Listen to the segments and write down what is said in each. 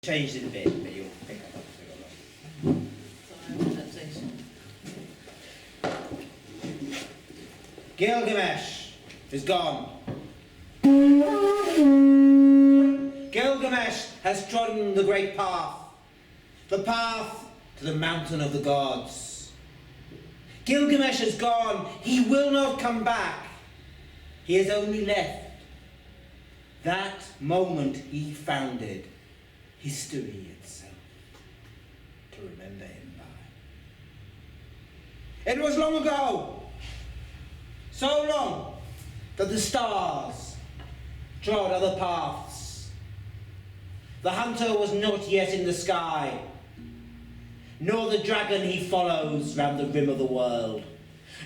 Changed it a bit, but you'll pick that up as we go along. Gilgamesh is gone. Gilgamesh has trodden the great path, the path to the mountain of the gods. Gilgamesh is gone. He will not come back. He has only left that moment he founded history itself to remember him by. It was long ago, so long that the stars trod other paths. The hunter was not yet in the sky, nor the dragon he follows round the rim of the world,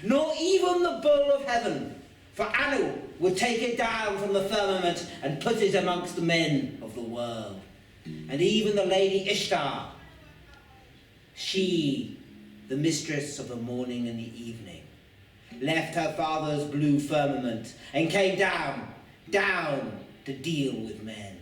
nor even the bull of heaven, for Anu would take it down from the firmament and put it amongst the men of the world. And even the lady Ishtar, she, the mistress of the morning and the evening, left her father's blue firmament and came down to deal with men.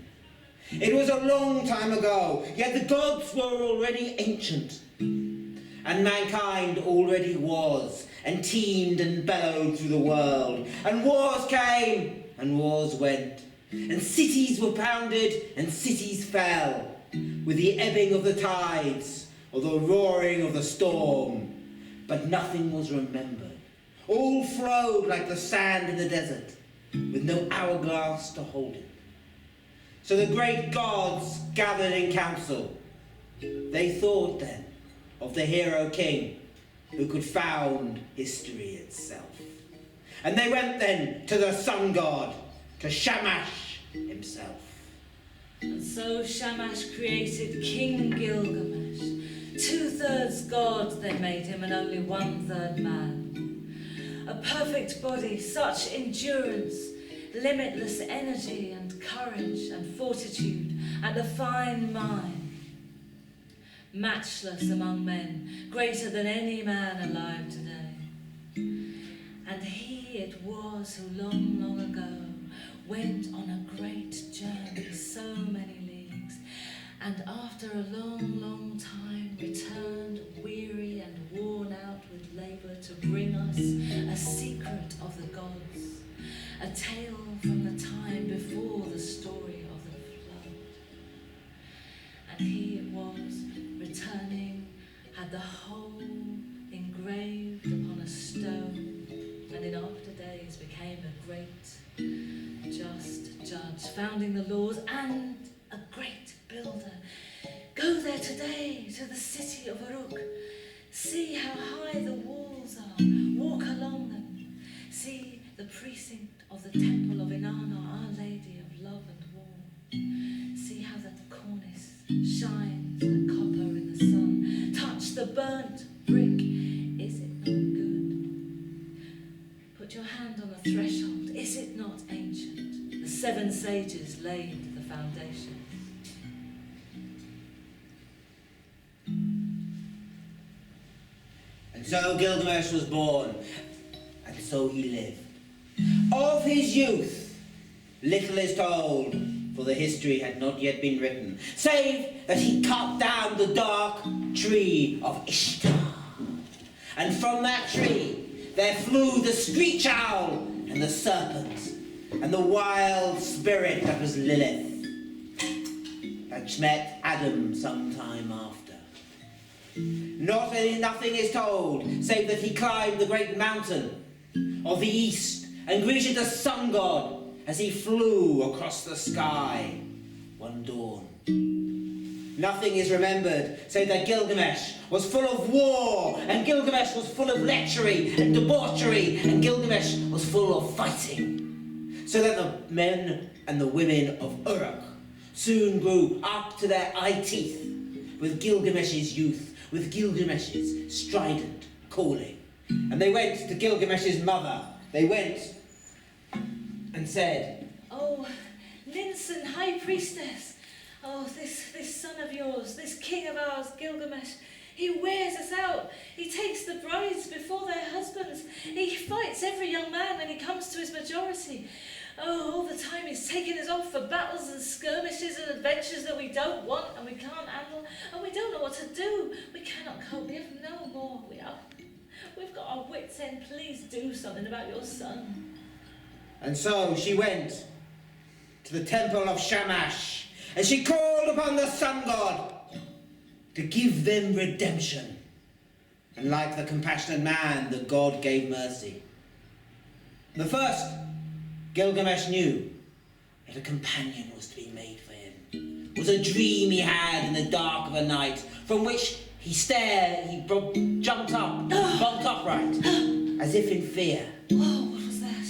It was a long time ago, yet the gods were already ancient, and mankind already was, and teemed and bellowed through the world, and wars came and wars went, and cities were pounded and cities fell, with the ebbing of the tides or the roaring of the storm, but nothing was remembered. All flowed like the sand in the desert, with no hourglass to hold it. So the great gods gathered in council. They thought then of the hero king who could found history itself. And they went then to the sun god, to Shamash himself. And so Shamash created King Gilgamesh. 2/3 god they made him, and only 1/3 man. A perfect body, such endurance, limitless energy and courage and fortitude, and a fine mind. Matchless among men, greater than any man alive today. And he it was who long, long ago went on a great journey, so many leagues, and after a long, long time returned weary and worn out with labour to bring us a secret of the gods, a tale from the time before the story of the flood. And he it was, returning, had the whole engraved upon a stone, and in after days became a great just judge, founding the laws, and a great builder. Go there today to the city of Uruk. See how high the walls are. Walk along them. See the precinct of the temple of Inanna, Our Lady of Love and War. See how the cornice shines like copper in the sun. Touch the burnt brick. Is it not good? Put your hand on the threshold. Is it not ancient? The 7 sages laid the foundation. And so Gilgamesh was born, and so he lived. Of his youth, little is told, for the history had not yet been written, save that he cut down the dark tree of Ishtar. And from that tree there flew the screech owl and the serpent, and the wild spirit that was Lilith, that met Adam some time after. Nothing is told, save that he climbed the great mountain of the east and greeted the sun god as he flew across the sky one dawn. Nothing is remembered, save that Gilgamesh was full of war, and Gilgamesh was full of lechery and debauchery, and Gilgamesh was full of fighting, so that the men and the women of Uruk soon grew up to their eye teeth with Gilgamesh's youth, with Gilgamesh's strident calling. And they went to Gilgamesh's mother. They went and said, "Oh, Ninsun, High Priestess, oh, this son of yours, this king of ours, Gilgamesh, he wears us out. He takes the brides before their husbands. He fights every young man when he comes to his majority. Oh, all the time he's taking us off for battles and skirmishes and adventures that we don't want and we can't handle, and we don't know what to do. We cannot cope. We have no more. We've got our wits' end. Please do something about your son. And so she went to the temple of Shamash, and she called upon the sun god to give them redemption. And like the compassionate man, the god gave mercy. The first, Gilgamesh knew that a companion was to be made for him. It was a dream he had in the dark of a night, from which he jumped up, bumped upright, as if in fear. Whoa, what was that?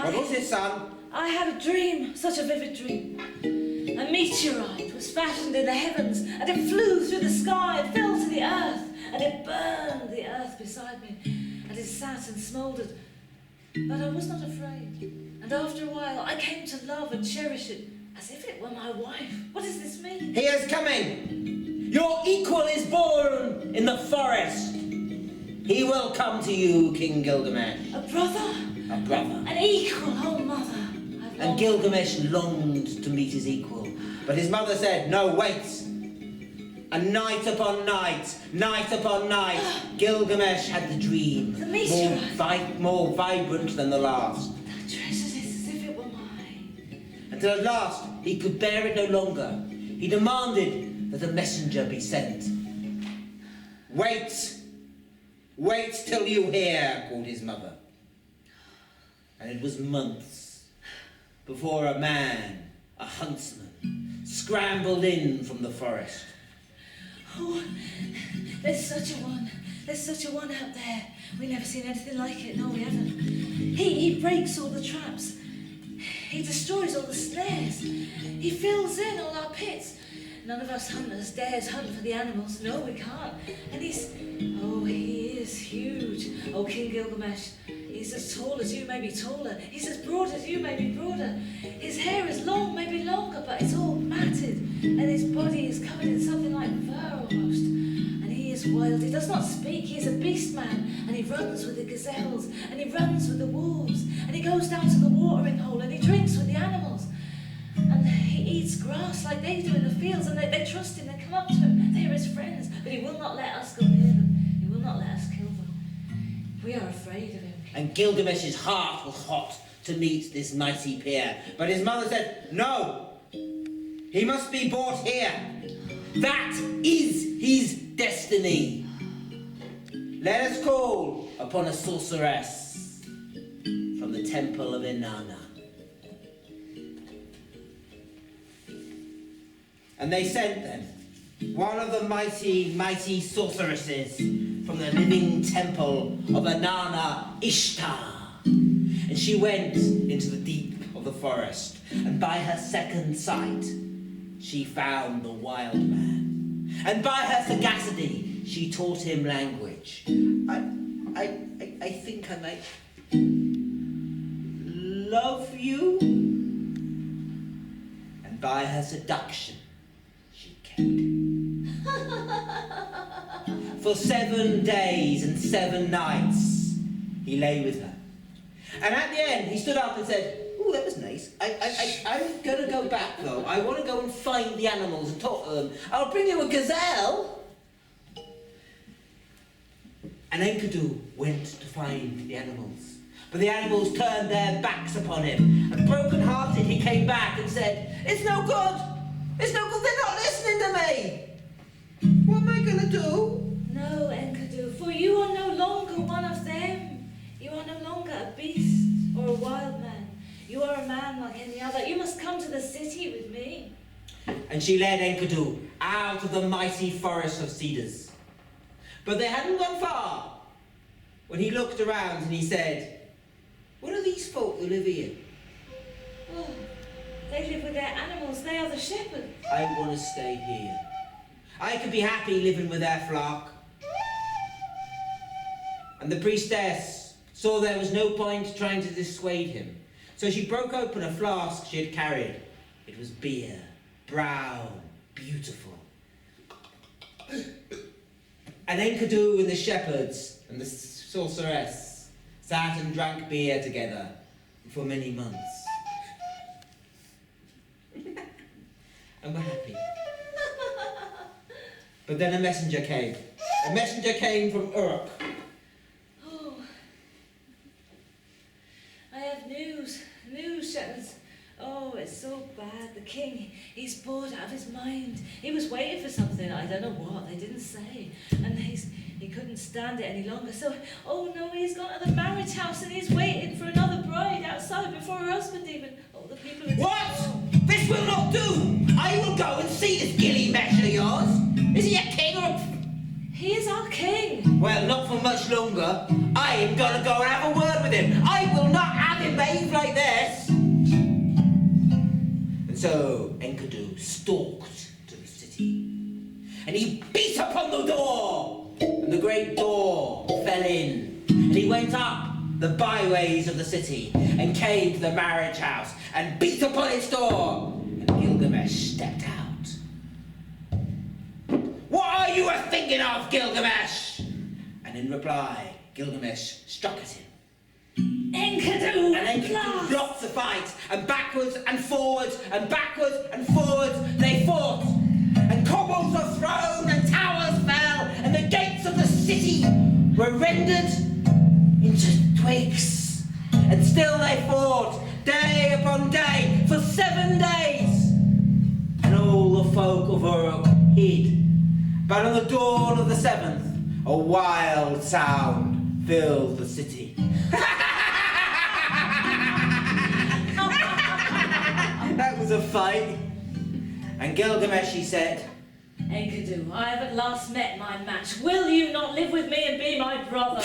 What was it, son? I had a dream, such a vivid dream. A meteorite was fashioned in the heavens, and it flew through the sky and fell to the earth, and it burned the earth beside me, and it sat and smouldered. But I was not afraid, and after a while I came to love and cherish it, as if it were my wife. What does this mean? He is coming! Your equal is born in the forest! He will come to you, King Gilgamesh. A brother? A brother. An equal, oh mother. And Gilgamesh longed to meet his equal, but his mother said, no, wait. And night upon night, night upon night, Gilgamesh had the dream, The meteorite. more vibrant than the last. I treasured it as if it were mine. Until at last he could bear it no longer. He demanded that a messenger be sent. Wait! Wait till you hear, called his mother. And it was months before a man, a huntsman, scrambled in from the forest. Oh, there's such a one. There's such a one out there. We've never seen anything like it. No, we haven't. He breaks all the traps. He destroys all the snares. He fills in all our pits. None of us hunters dares hunt for the animals. No, we can't. And he is huge. Oh, King Gilgamesh. He's as tall as you, maybe taller. He's as broad as you, maybe broader. His hair is long, maybe longer, but it's all matted. And his body is covered in something like fur almost. And he is wild. He does not speak. He is a beast man. And he runs with the gazelles. And he runs with the wolves. And he goes down to the watering hole. And he drinks with the animals. And he eats grass like they do in the fields. And they trust him. They come up to him. They are his friends. But he will not let us go near them. He will not let us kill them. We are afraid of him. And Gilgamesh's heart was hot to meet this mighty peer. But his mother said, no, he must be brought here. That is his destiny. Let us call upon a sorceress from the temple of Inanna. And they sent them, one of the mighty, mighty sorceresses from the living temple of Inanna Ishtar. And she went into the deep of the forest, and by her second sight, she found the wild man. And by her sagacity, she taught him language. I think I might love you. And by her seduction, she kept him. For 7 days and 7 nights, he lay with her. And at the end, he stood up and said, "Oh, that was nice. I'm going to go back, though. I want to go and find the animals and talk to them. I'll bring you a gazelle." And Enkidu went to find the animals. But the animals turned their backs upon him. And broken-hearted, he came back and said, "It's no good. It's no good. They're not listening to me. What am I going to do?" No, Enkidu, for you are no longer one of them. You are no longer a beast or a wild man. You are a man like any other. You must come to the city with me. And she led Enkidu out of the mighty forest of cedars. But they hadn't gone far when he looked around and he said, "What are these folk who live here?" Oh, they live with their animals. They are the shepherds. "I want to stay here. I could be happy living with their flock." And the priestess saw there was no point trying to dissuade him. So she broke open a flask she had carried. It was beer, brown, beautiful. And Enkidu and the shepherds and the sorceress sat and drank beer together for many months. And we're happy. But then a messenger came. A messenger came from Uruk. Oh, I have news, shepherds. Oh, it's so bad. The king, he's bored out of his mind. He was waiting for something, I don't know what, they didn't say. And he couldn't stand it any longer. So, oh no, he's gone to the marriage house and he's waiting for another bride outside before her husband even. Oh, the people are... What? This will not do! I will go and see this Gilgamesh of yours. Is he a king or a... He is our king. Well, not for much longer. I am gonna go and have a word with him. I will not have him behave like this. And so Enkidu stalked to the city, and he beat upon the door, and the great door fell in, and he went up the byways of the city, and came to the marriage house, and beat upon its door, and Gilgamesh stepped out. What are you a-thinking of, Gilgamesh? And in reply, Gilgamesh struck at him. Enkidu! And Enkidu blocked the fight, and backwards and forwards, and backwards and forwards they fought. And cobbles were thrown, and towers fell, and the gates of the city were rendered into twigs. And still they fought, day upon day, for 7 days. And all the folk of Uruk hid. But on the dawn of the 7th, a wild sound filled the city. That was a fight. And Gilgamesh, he said, Enkidu, I have at last met my match. Will you not live with me and be my brother?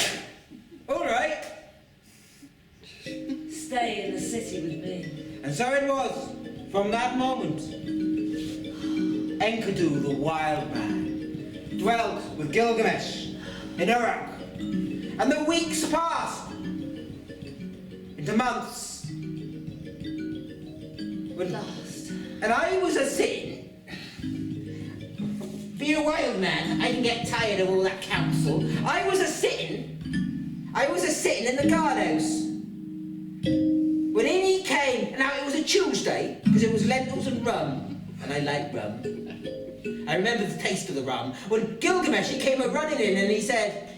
all right. Stay in the city with me. And so it was, from that moment, Enkidu, the wild man, dwelt with Gilgamesh in Uruk. And the weeks passed into months. When Last. And I was a-sitting. Being a wild man, I can get tired of all that counsel. I was a-sitting in the guardhouse. When in he came, now it was a Tuesday, because it was lentils and rum, and I like rum. I remember the taste of the rum. When Gilgamesh, he came a-running in and he said,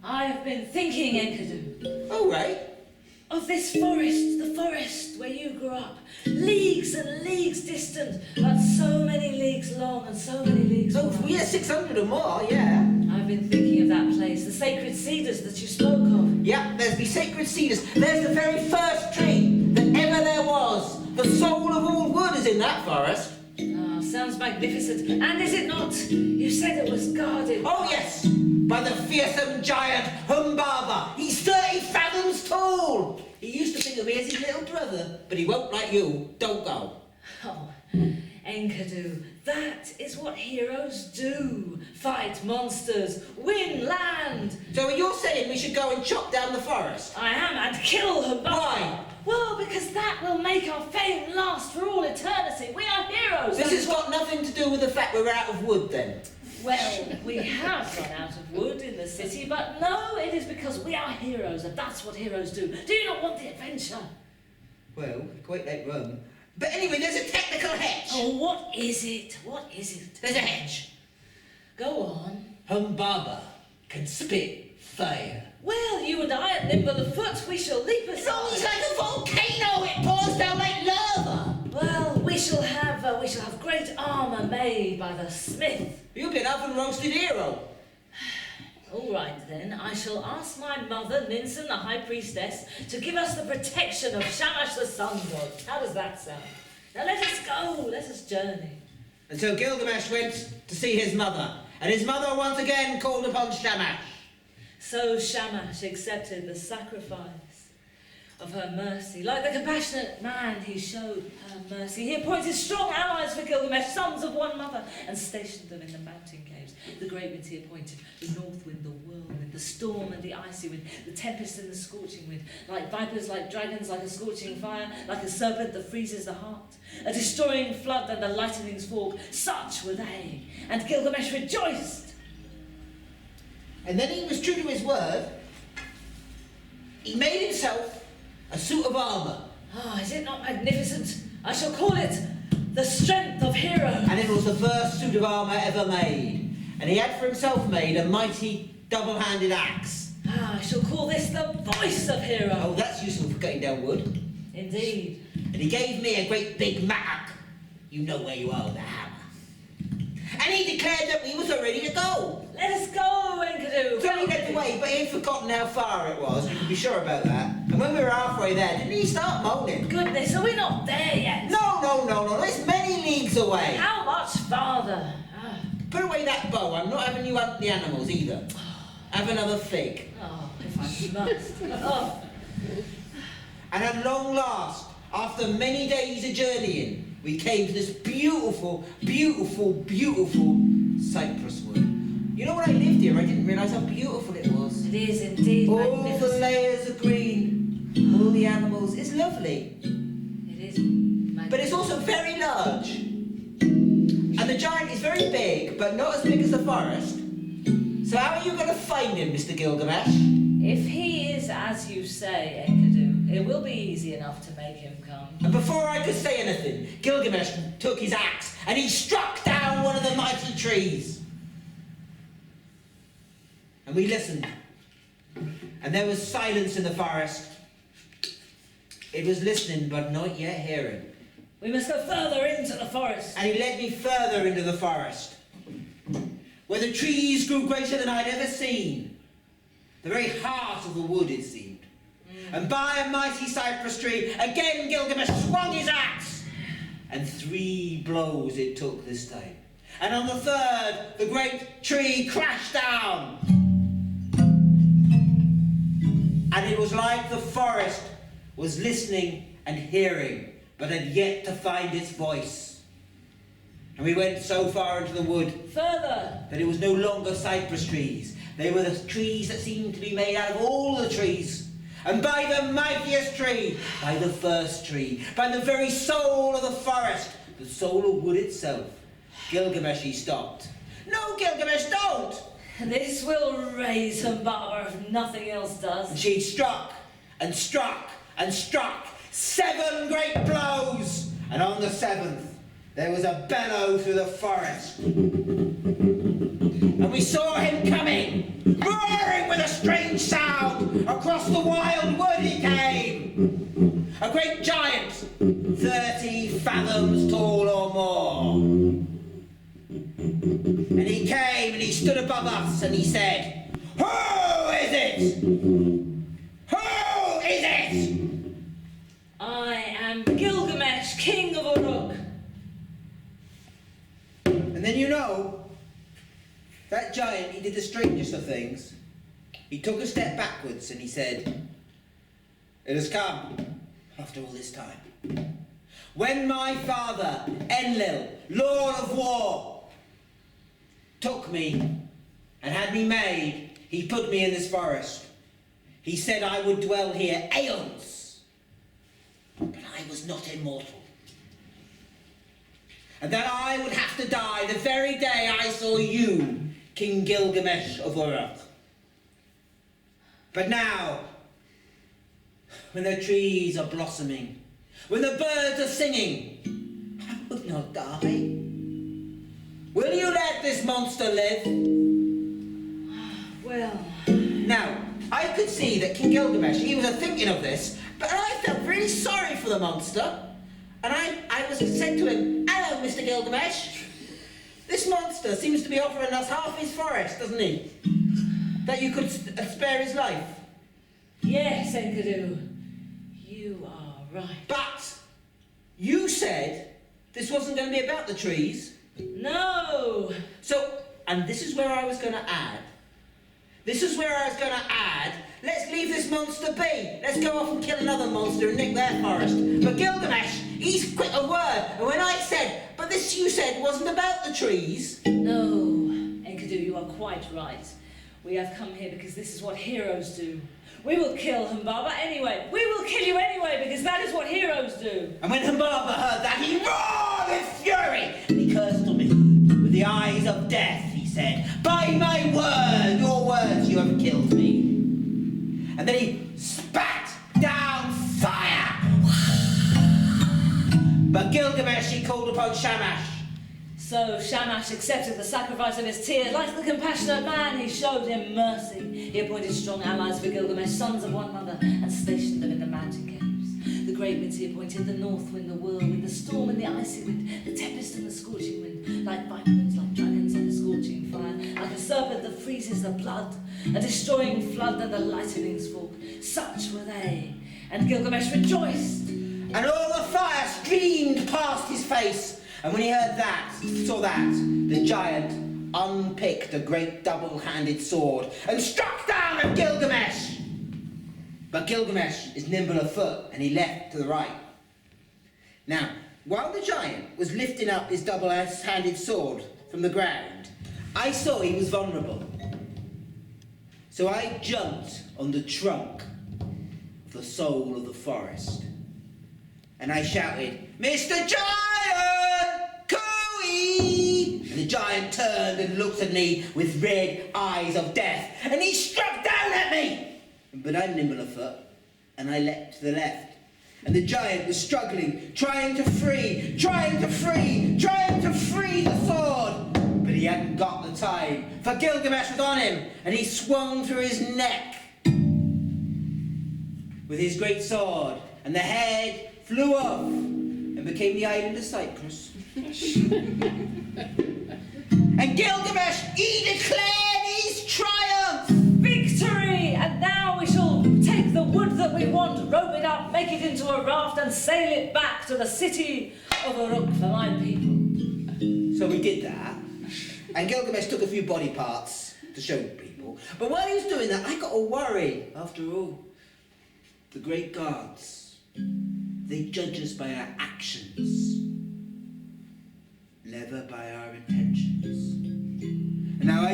I have been thinking, Enkidu, all right. of this forest, the forest where you grew up. Leagues and leagues distant, but so many leagues long and so many leagues Oh, wide. yeah, 600 or more, yeah. I've been thinking of that place, the sacred cedars that you spoke of. Yeah, there's the sacred cedars. There's the very first tree that ever there was. The soul of all wood is in that forest. Ah, sounds magnificent. And is it not? You said it was guarded. Oh, yes, by the fearsome giant Humbaba. He's 30 fathoms tall. He used to think of me as his little brother, but he won't like you. Don't go. Oh, Enkidu, that is what heroes do. Fight monsters, win land. So you're saying we should go and chop down the forest? I am, and kill her. Why? Well, because that will make our fame last for all eternity. We are heroes. This has got nothing to do with the fact we're out of wood, then. Well, we have run out of wood in the city, but no, it is because we are heroes, and that's what heroes do. Do you not want the adventure? Well, quite like rum. But anyway, there's a technical hedge. Oh, what is it? What is it? There's a hedge. Go on. Humbaba can spit fire. Well, you and I are nimble of foot. We shall leap aside. No, it's like a volcano. It pours down like lava. Well, we shall have great armour made by the smith. You've been oven-roasted hero. All right, then. I shall ask my mother, Ninsun, the high priestess, to give us the protection of Shamash the sun god. How does that sound? Now let us go. Let us journey. And so Gilgamesh went to see his mother, and his mother once again called upon Shamash. So Shamash accepted the sacrifice of her mercy. Like the compassionate man, he showed her mercy. He appointed strong allies for Gilgamesh, sons of one mother, and stationed them in the mountain caves. The great winds he appointed, the north wind, the whirlwind, the storm and the icy wind, the tempest and the scorching wind, like vipers, like dragons, like a scorching fire, like a serpent that freezes the heart, a destroying flood and the lightning's fork. Such were they, and Gilgamesh rejoiced. And then he was true to his word. He made himself A suit of armour. Ah, is it not magnificent? I shall call it the strength of heroes. And it was the first suit of armour ever made. And he had for himself made a mighty double-handed axe. Ah, I shall call this the voice of heroes. Oh, that's useful for cutting down wood. Indeed. And he gave me a great big mattock. You know where you are with a hammer. And he declared that we was ready to go. Let us go, Enkidu. So he led the way, but he had forgotten how far it was. You can be sure about that. And when we were halfway there, didn't he start moaning? Goodness, are we not there yet? No. It's many leagues away. How much farther? Ah. Put away that bow. I'm not having you hunt the animals either. Have another fig. Oh, if I must. Oh. And at long last, after many days of journeying, we came to this beautiful cypress wood. You know, when I lived here, I didn't realise how beautiful it was. It is indeed All magnificent. the layers of green, all the animals. It's lovely. It is magnificent. But it's also very large. And the giant is very big, but not as big as the forest. So how are you going to find him, Mr. Gilgamesh? If he is as you say, Enkidu, it will be easy enough to make him come. And before I could say anything, Gilgamesh took his axe and he struck down one of the mighty trees. And we listened. And there was silence in the forest. It was listening, but not yet hearing. We must go further into the forest. And he led me further into the forest, where the trees grew greater than I'd ever seen. The very heart of the wood, it seemed. And by a mighty cypress tree, again Gilgamesh swung his axe. And 3 blows it took this time. And on the 3rd, the great tree crashed down. And it was like the forest was listening and hearing, but had yet to find its voice. And we went so far into the wood Further. that it was no longer cypress trees. They were the trees that seemed to be made out of all the trees. And by the mightiest tree, by the first tree, by the very soul of the forest, the soul of wood itself, Gilgamesh, he stopped. No, Gilgamesh, don't! This will raise Humbaba if nothing else does. And she struck and struck and struck 7 great blows. And on the 7th, there was a bellow through the forest. And we saw him coming, roaring with a strange sound. Across the wild wood he came. A great giant, 30 fathoms tall or more. And he came and he stood above us and he said, "Who is it? Who is it?" I am Gilgamesh, king of Uruk. And then you know, that giant, he did the strangest of things. He took a step backwards and he said, "It has come, after all this time. When my father, Enlil, Lord of War, took me and had me made, he put me in this forest. He said I would dwell here aeons, but I was not immortal. And that I would have to die the very day I saw you, King Gilgamesh of Uruk. But now, when the trees are blossoming, when the birds are singing, I would not die. Will you let this monster live?" Well, Now, I could see that King Gilgamesh, he was thinking of this, but I felt really sorry for the monster. And I was said to him, "Hello, Mr. Gilgamesh. This monster seems to be offering us half his forest, doesn't he? That you could spare his life." yes, Enkidu, you are right. But you said this wasn't going to be about the trees. No! So, and this is where I was going to add. Let's leave this monster be. Let's go off and kill another monster and nick their forest. But Gilgamesh, he's quick of word. And when I said, "But this you said wasn't about the trees." No, Enkidu, you are quite right. We have come here because this is what heroes do. We will kill Humbaba anyway. We will kill you anyway because that is what heroes do. And when Humbaba heard that, he roared with fury. And he cursed on me with the eyes of death. He said, "By my word, your words, you have killed me." And then he spat down Gilgamesh, he called upon Shamash. So Shamash accepted the sacrifice of his tears. Like the compassionate man, he showed him mercy. He appointed strong allies for Gilgamesh, sons of one mother, and stationed them in the mountain caves. The great winds he appointed, the north wind, the whirlwind, the storm and the icy wind, the tempest and the scorching wind, like viper winds, like dragons on the scorching fire, like a serpent that freezes the blood, a destroying flood that the lightnings fork. Such were they, and Gilgamesh rejoiced. And all the fire streamed past his face. And when he saw that, the giant unpicked a great double-handed sword and struck down at Gilgamesh. But Gilgamesh is nimble of foot, and he leapt to the right. Now, while the giant was lifting up his double-handed sword from the ground, I saw he was vulnerable. So I jumped on the trunk of the soul of the forest, and I shouted, "Mr. Giant! Cooey!" And the giant turned and looked at me with red eyes of death, and he struck down at me. But I'm nimble of foot, and I leapt to the left. And the giant was struggling, trying to free the sword. But he hadn't got the time, for Gilgamesh was on him, and he swung through his neck with his great sword, and the head flew off and became the island of Cyprus. And Gilgamesh, he declared his triumph! Victory! And now we shall take the wood that we want, rope it up, make it into a raft, and sail it back to the city of Uruk for my people. So we did that, and Gilgamesh took a few body parts to show people. But while he was doing that, I got a worry. After all, the great gods, they judge us by our actions, never by our intentions. And now I